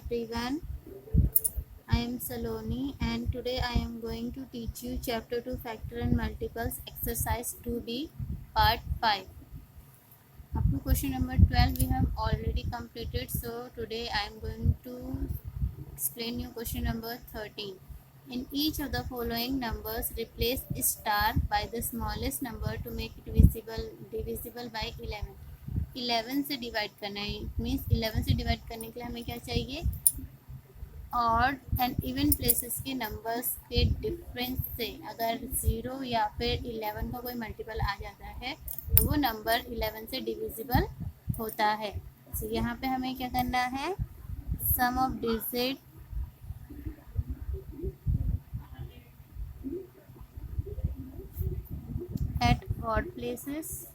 everyone. I am Saloni and today I am going to teach you chapter 2 factor and multiples exercise 2B part 5. Up to question number 12 we have already completed, so today I am going to explain you question number 13. In each of the following numbers replace star by the smallest number to make it divisible by 11. 11 से divide करना है, means 11 से divide करने के लिए हमें क्या चाहिए, ऑड एंड इवन प्लेसेस के नंबर्स के डिफरेंस से अगर 0 या फिर 11 का कोई मल्टीपल आ जाता है तो वो नंबर 11 से डिविजिबल होता है। तो यहाँ पे हमें क्या करना है, sum of digit at odd places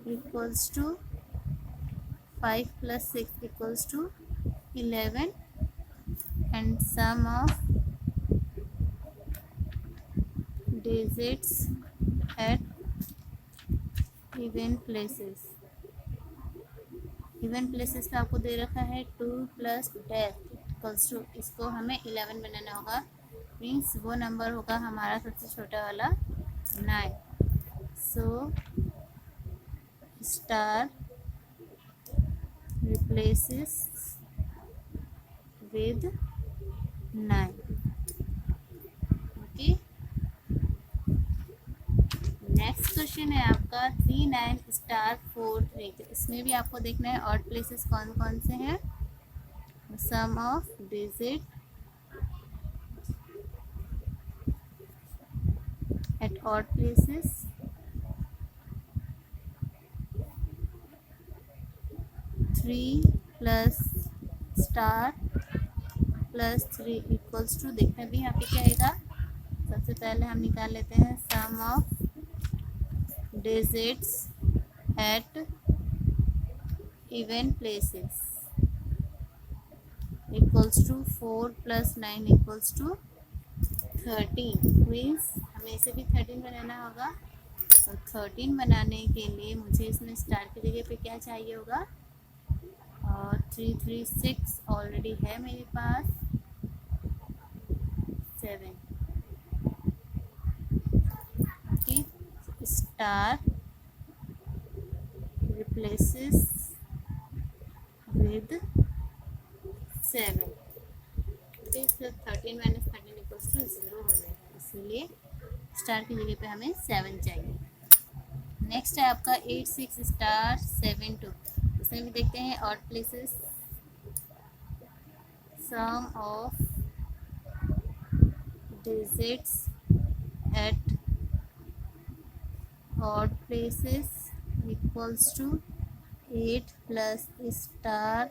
equals to 5 plus 6 equals to 11 and sum of digits at even places पे आपको दे रखा है 2 plus dash इक्वल्स टू, इसको हमें 11 बनाना होगा, मीन्स वो नंबर होगा हमारा सबसे छोटा वाला 9। So star replaces with 9। Okay, next question है आपका 3 9 स्टार 4 3। तो इसमें भी आपको देखना है ऑड प्लेसेस कौन कौन से हैं। Sum of digit at odd places 3 plus star plus 3 equals to, देखना भी यहाँ पे क्या आएगा। सबसे पहले हम निकाल लेते हैं sum of digits at even places equals to 4 plus 9 equals to 13, means हमें इसे भी 13 बनाना होगा। तो 13 बनाने के लिए मुझे इसमें स्टार की जगह पे क्या चाहिए होगा, और 3 3 6 ऑलरेडी है मेरे पास, 7। Okay, star replaces with 7। Okay, तो 13 माइनस 13 इक्वल्स टू 0 हो जाएगा, इसलिए स्टार की जगह पे हमें 7 चाहिए। नेक्स्ट है आपका 8 6 स्टार 7 2। इसमें भी देखते हैं odd places, sum of digits at odd places equals to 8 plus star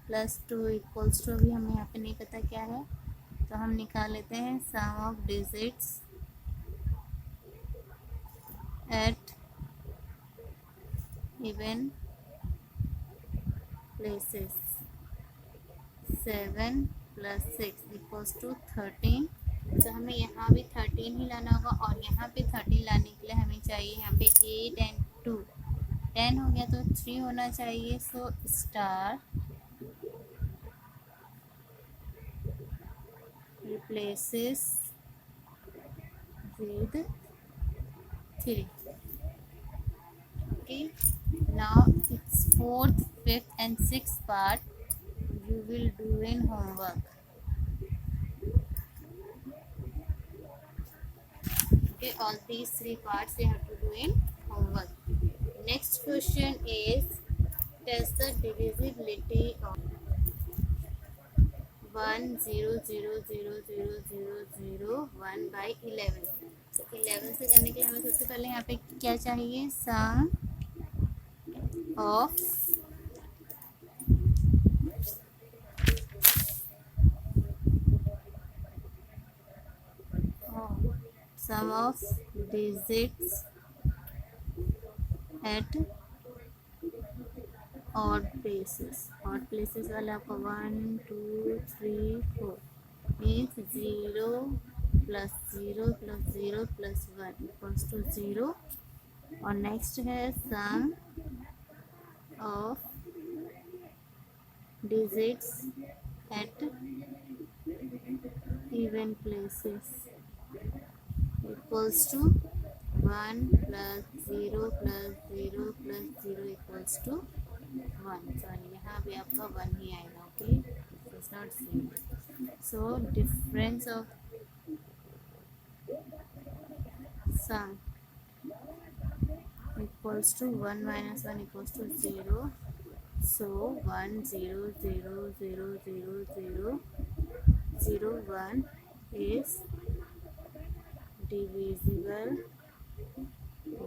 plus 2 equals to, अभी हमें यहाँ पे नहीं पता क्या है, तो हम निकाल लेते हैं sum of digits at even places. 7 plus 6 equals to 13। तो हमें यहाँ भी 13 ही लाना होगा, और यहाँ पे 13 लाने के लिए हमें चाहिए यहाँ पे 8 एंड 2, 10 हो गया तो 3 होना चाहिए। So star replaces with 3। Okay, now it's 4th 5th and 6th part you will do in homework। okay, all these 3 parts you have to do in homework। next question is test the divisibility of 1 0 0 0 0 0 0 1 by 11। तो 11 से करने के लिए हमें सबसे पहले यहाँ पे क्या चाहिए, sum of digits at odd places वाले आपको 1 2 3 4 means 0 plus 0 plus 0 plus 1 equals to 0। और नेक्स्ट है sum of digits at even places equals to 1 plus 0 plus 0 plus 0 equals to 1. Sorry यहाँ भी आपका 1 ही आएगा. Okay, it's not same. So difference of sum equals to 1 minus 1 equals to 0. So 1 0 0 0 0 0 0 1 is divisible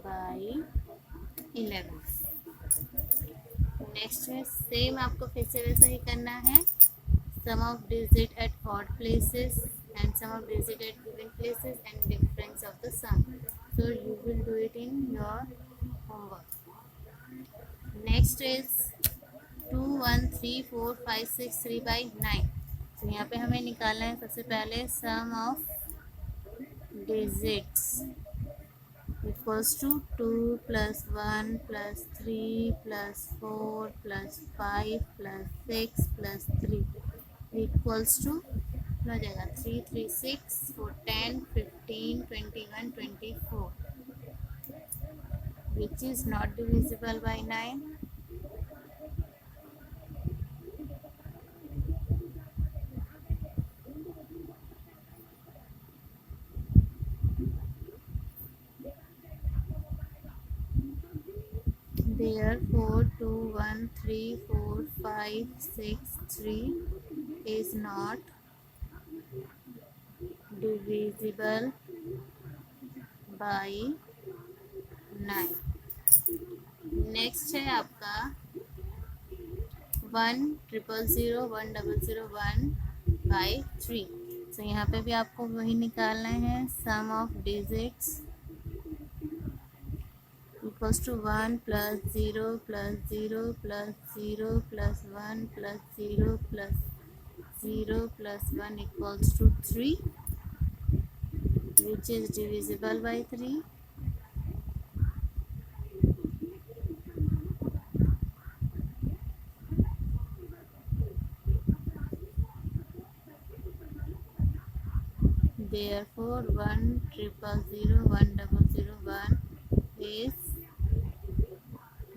by 11. Next है same, आपको फिर से वैसा ही करना है. Sum of digit at odd places and sum of digit at given places and difference of the sum. So you will do it in your homework. Next is 2 1 3 4 5 6 3 by 9. तो यहाँ पे हमें निकालना है सबसे पहले sum of digits equals to 2 plus 1 plus 3 plus 4 plus 5 plus 6 plus 3 equals to हो जाएगा 3 3 6 4 10 15 21 24, which is not divisible by 9. Therefore 2 1 3 4 5 6 3 is not divisible by 9. Next है आपका 1 0 0 1 0 0 1 by 3. तो यहाँ पे भी आपको वही निकालना है. Sum of digits equals to 1 plus 0 plus 0 plus 0 plus 1 plus 0 plus 0 plus 1 equals to 3, which is divisible by 3. Therefore 1 0 0 1 0 0 1 is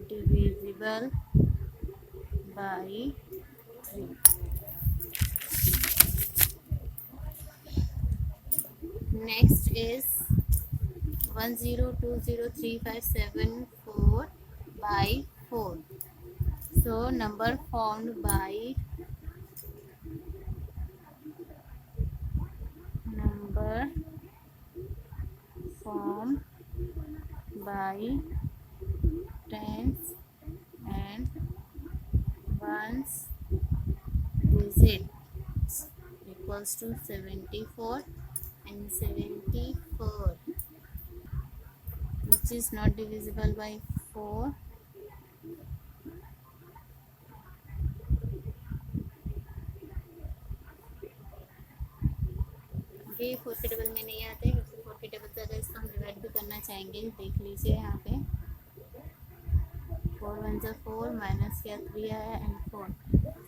divisible by 3. Next is 1 0 2 0 3 5 7 4 by 4. So number formed by 10s and 1s digits equals to 74 and 74, which is not divisible by 4. ये 4 के table में नहीं आते, क्योंकि 4 के table से अगर इसको हम डिवाइड भी करना चाहेंगे, देख लीजिए यहाँ पे 4 1 जा 4 माइनस किया 3 आया एंड 4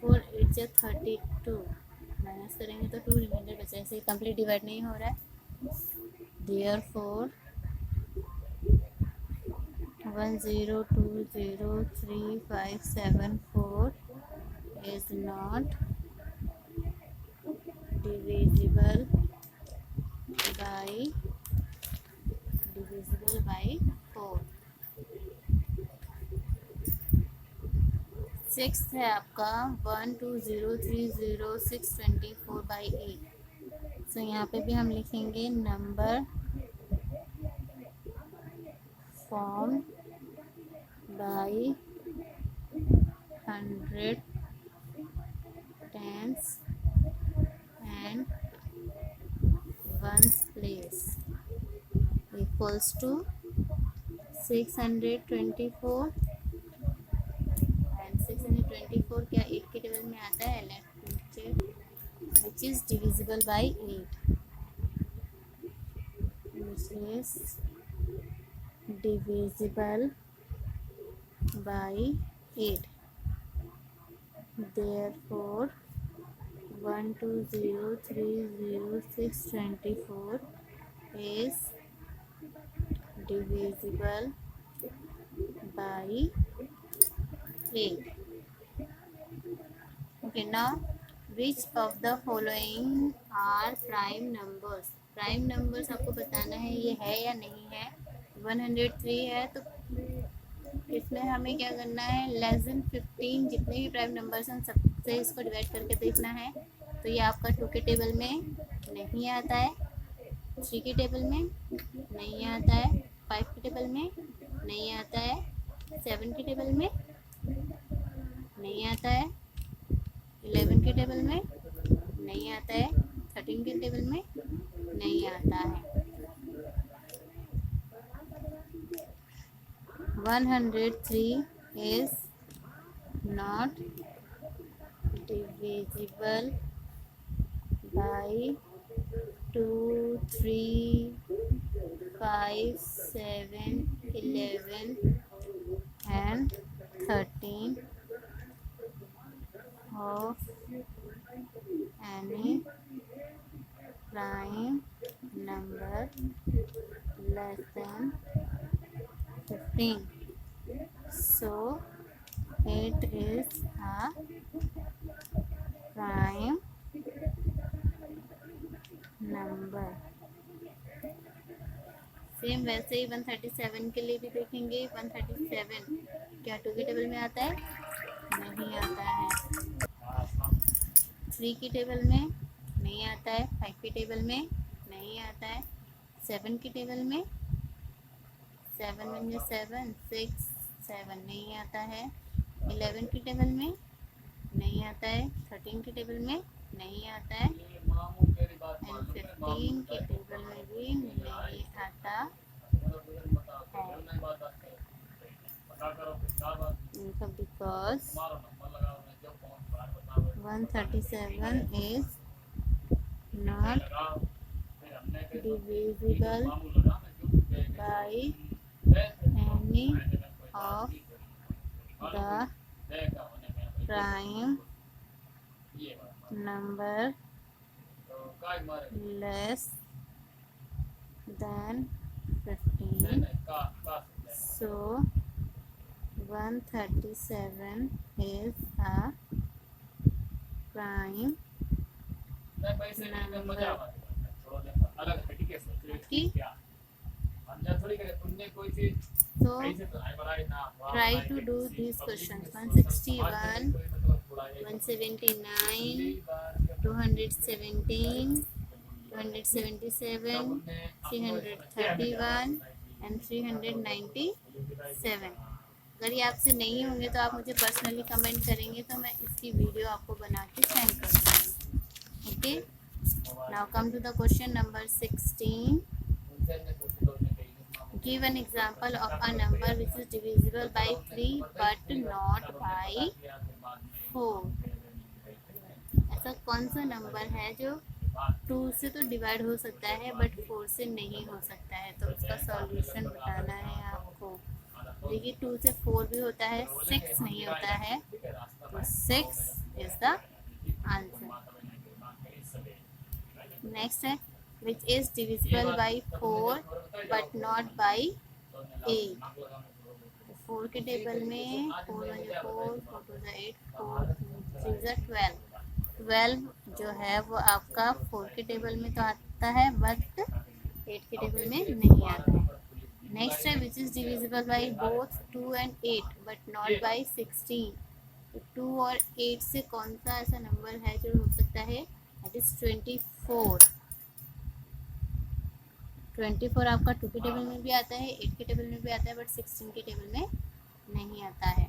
4 8 जा 32 माइनस करेंगे तो 2 रिमाइंडर बचा. ऐसे कंप्लीट डिवाइड नहीं हो रहा है. Therefore 1 0 2 0 3 5 7 4 is not divisible by 4. Sixth है आपका 1 2 0 3 0 6 24 by 8. सो यहाँ पे भी हम लिखेंगे number form by 100 tens and ones place equals to 624 and 624 क्या 8 के टेबल में आता है, which is divisible by 8, which is divisible by 8. Therefore 120,30624 is divisible by 8. Okay, now which of the following are prime numbers? Prime numbers आपको बताना है ये है या नहीं है। 103 है तो इसमें हमें क्या करना है, लेस देन 15 जितने भी प्राइम नंबर्स हैं सबसे इसको डिवाइड करके देखना है। तो ये आपका 2 के टेबल में नहीं आता है, 3 के टेबल में नहीं आता है, 5 के टेबल में नहीं आता है, 7 के टेबल में नहीं आता है, 11 के टेबल में नहीं आता है, 13 के टेबल में नहीं आता है। 103 is not divisible by 2, 3, 5, 7, 11 and 13 of any prime number less than 15. So it is a prime number. Same वैसे ही 137 के लिए भी देखेंगे। 137 क्या 2 के टेबल में आता है? नहीं आता है। 3 की टेबल में नहीं आता है, 5 की टेबल में नहीं आता है, 7 की टेबल में 7 में 7 6 7 नहीं आता है, 11 की टेबल में नहीं आता है, 13 की टेबल में नहीं आता है एंड 15 की टेबल में भी नहीं आता है। Because 137 is not divisible by any of the prime number less than 15. So 137 is a prime number. So try to do these questions. 161, 179, 217, 277, 331 and 397. अगर ये आपसे नहीं होंगे तो आप मुझे पर्सनली कमेंट करेंगे तो मैं इसकी वीडियो आपको बना के सेंड कर दूँगी। Okay, now come to the question number 16. Give an example of a number which is divisible by 3 but not by 4. ऐसा कौन सा नंबर है जो 2 से तो डिवाइड हो सकता है बट 4 से नहीं हो सकता है? तो उसका सॉल्यूशन बताना है आपको। देखिए 2 से 4 भी होता है, 6 नहीं होता है, तो 6 इज द आंसर। नेक्स्ट है which is divisible by 4 but not by 8. 4 के टेबल में 4 1 4 4 2 8 4 3 12. 12 जो है वो आपका 4 के टेबल में तो आता है बट 8 के टेबल में नहीं आता है। नेक्स्ट है which is divisible by both 2 and 8 but not by 16. तो 2 और 8 से कौन सा ऐसा नंबर है जो हो सकता है? That is 24. 24 आपका 2 के टेबल में भी आता है, 8 के टेबल में भी आता है बट 16 के टेबल में नहीं आता है।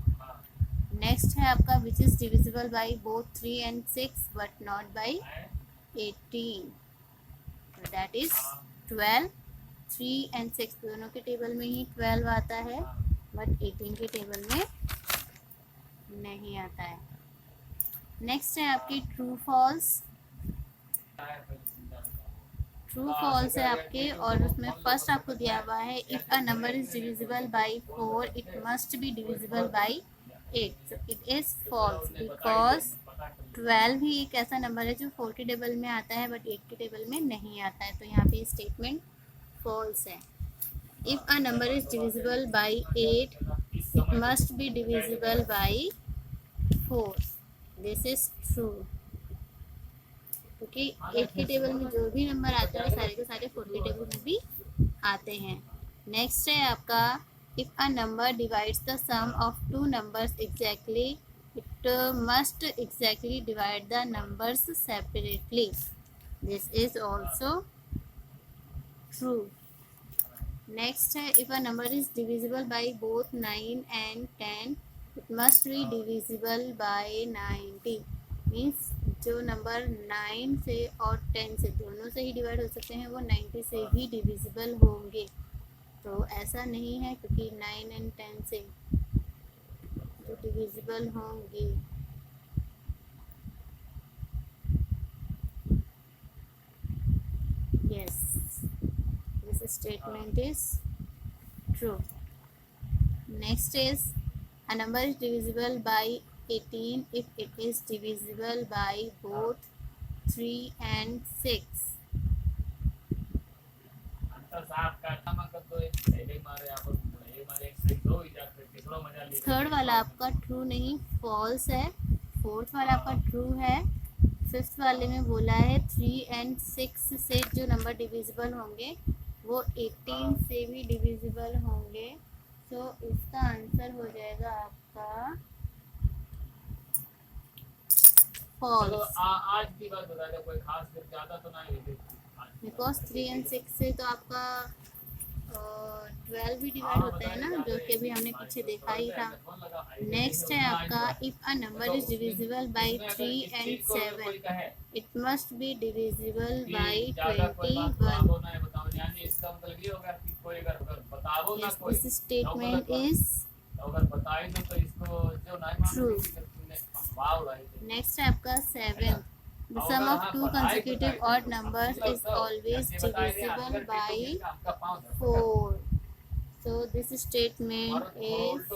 नेक्स्ट है आपका which is divisible by both 3 and 6 but not by 18. That is 12. 3 and 6 दोनों के टेबल में ही 12 आता है बट 18 के टेबल में नहीं आता है। नेक्स्ट है आपकी ट्रू फॉल्स। ट्रू फॉल्स है आपके और उसमें फर्स्ट आपको दिया हुआ है if a number is divisible by 4 it must be divisible by 8. So it is false because 12 ही एक ऐसा नंबर है जो 40 टेबल में आता है बट 80 टेबल में नहीं आता है, तो यहाँ पे स्टेटमेंट फॉल्स है. If a number is divisible by 8, it must be divisible by 4. This is true. क्योंकि 8 के टेबल में जो भी नंबर आते हैं सारे के सारे 40 टेबल में भी आते हैं. नेक्स्ट है आपका, if a number divides the sum of two numbers exactly, it must exactly divide the numbers separately. This is also true. Next है, if a number is divisible by both 9 and 10, it must be divisible by 90. Means जो number 9 से और 10 से दोनों से ही divide हो सकते हैं वो 90 से ही डिविजिबल होंगे. तो ऐसा नहीं है क्योंकि 9 एंड 10 से जो डिविजिबल होंगे. Yes, this statement is true. Next is, a number is divisible by 18 if it is divisible by both 3 and 6. Third वाला आपका ट्रू नहीं, फॉल्स है. फोर्थ वाला आपका ट्रू है. फिफ्थ वाले में बोला है 3 एंड 6 से जो नंबर डिविजिबल होंगे वो 18 से भी डिविजिबल होंगे. तो इसका आंसर हो जाएगा आपका फॉल्स. आज की बात बता दे, कोई खास ज्यादा तो नहीं, बिकॉज 3 एंड 6 से तो आपका 12 भी डिवाइड होता है ना, जो कि अभी हमने पीछे देखा ही था. नेक्स्ट है आपका, if a number is divisible by 3 and 7, it must be divisible by 21. This statement is true. Next है आपका 7. The sum of two consecutive odd numbers is always divisible by 4. So this statement is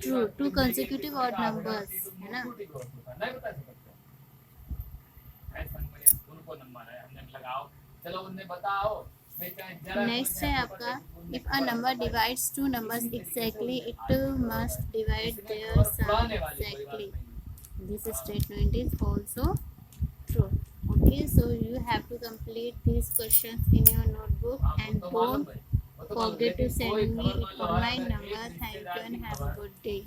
true. Two consecutive odd numbers, है ना. Next है आपका, if a number divides two numbers exactly, it must divide their sum exactly. This statement is also true. Okay, so you have to complete these questions in your notebook and don't forget to send me it on my number. Thank you and have a good day.